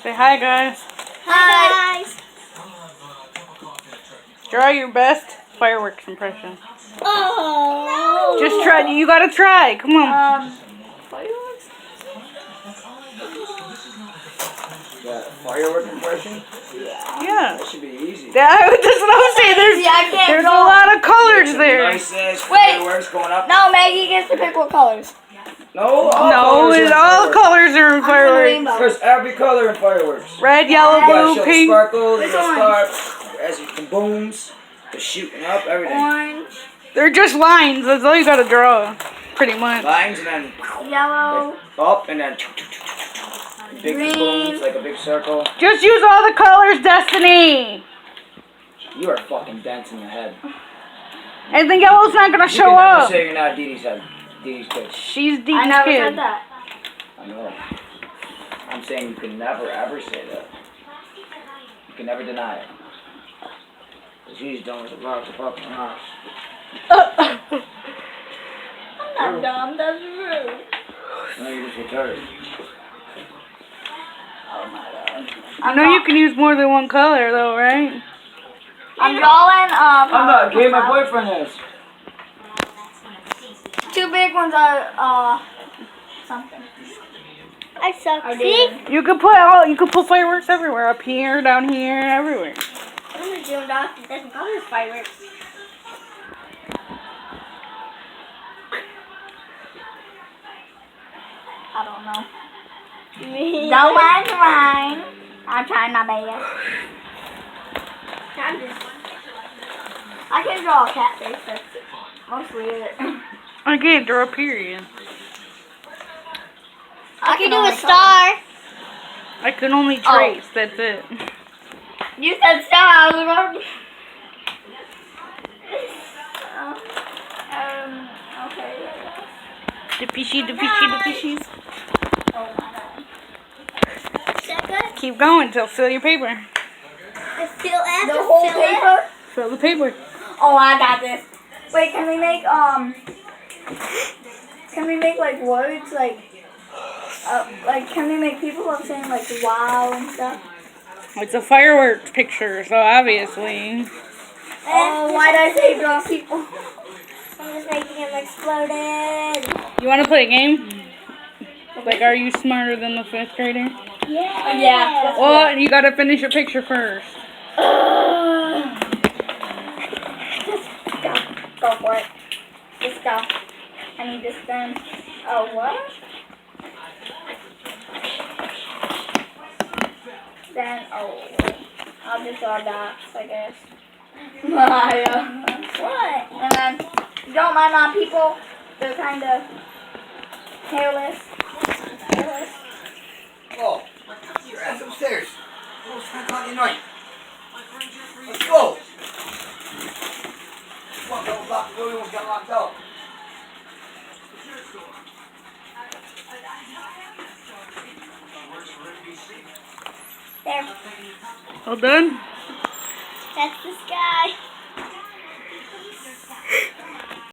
Say hi, guys. Hi, guys. Draw your best fireworks impression. Oh. Just try. You gotta try. Come on. Fireworks? Firework impression? Yeah. That should be easy. That's what I'm saying. There's a lot of colors there. Nice ass fireworks going up. No, Maggie gets to pick what colors. No, No, colors all colors are in fireworks. rainbow. There's every color in fireworks. Red, yellow, You gotta blue, show the pink. sparkles, Which the one? stars, as you booms, the shooting up, everything. Orange, They're just lines. That's all you gotta draw, pretty much. Lines and then yellow, up and then big Green. booms like a big circle. Just use all the colors, Destiny. You are fucking dense in the head. And the yellow's not gonna You show can never up. say you're not Dee Dee's head. Dee Dee's kid. She's I Dee's never kid. said that. I know. I'm saying you can never ever say that. You can never deny it. Because he's done with the rocks of fucking house. I'm not dumb, that's rude. No, you're just retarded. Oh my god. I know you can use more than one color, though, right? I'm drawing, I'm not gay, my boyfriend is. two big ones are, something. I suck. I See? did. You could put fireworks everywhere, up here, down here, everywhere. I'm gonna zoom off. It doesn't call this fireworks. I don't know. Don't mind mine. I'm trying my best. I can draw a cat face, that's mostly it. I can't draw a period. I can do only a star. I can only trace, that's it. You said star. Okay. The fishies. Oh my god. Second. Keep going till fill your paper. I feel after The whole fill it. paper? Fill the paper. Oh, I got this. Wait, can we make like words like can we make people up saying like wow and stuff? It's a fireworks picture, so obviously. Oh, why did I say draw people? I'm just making him exploded. You want to play a game? Like, are you smarter than the 5th grader? Yeah. Yeah. Well, you gotta finish your picture first. Just go for it. Just go. I need this done. Oh, what? Then, I'll just draw dots, I guess. Maya. What? And then, don't mind my people. They're kind of hairless. Oh, your ass upstairs. It's 10 o'clock at night. Let's go. Fuck, that was locked. We almost got locked out. There. All done? That's the sky.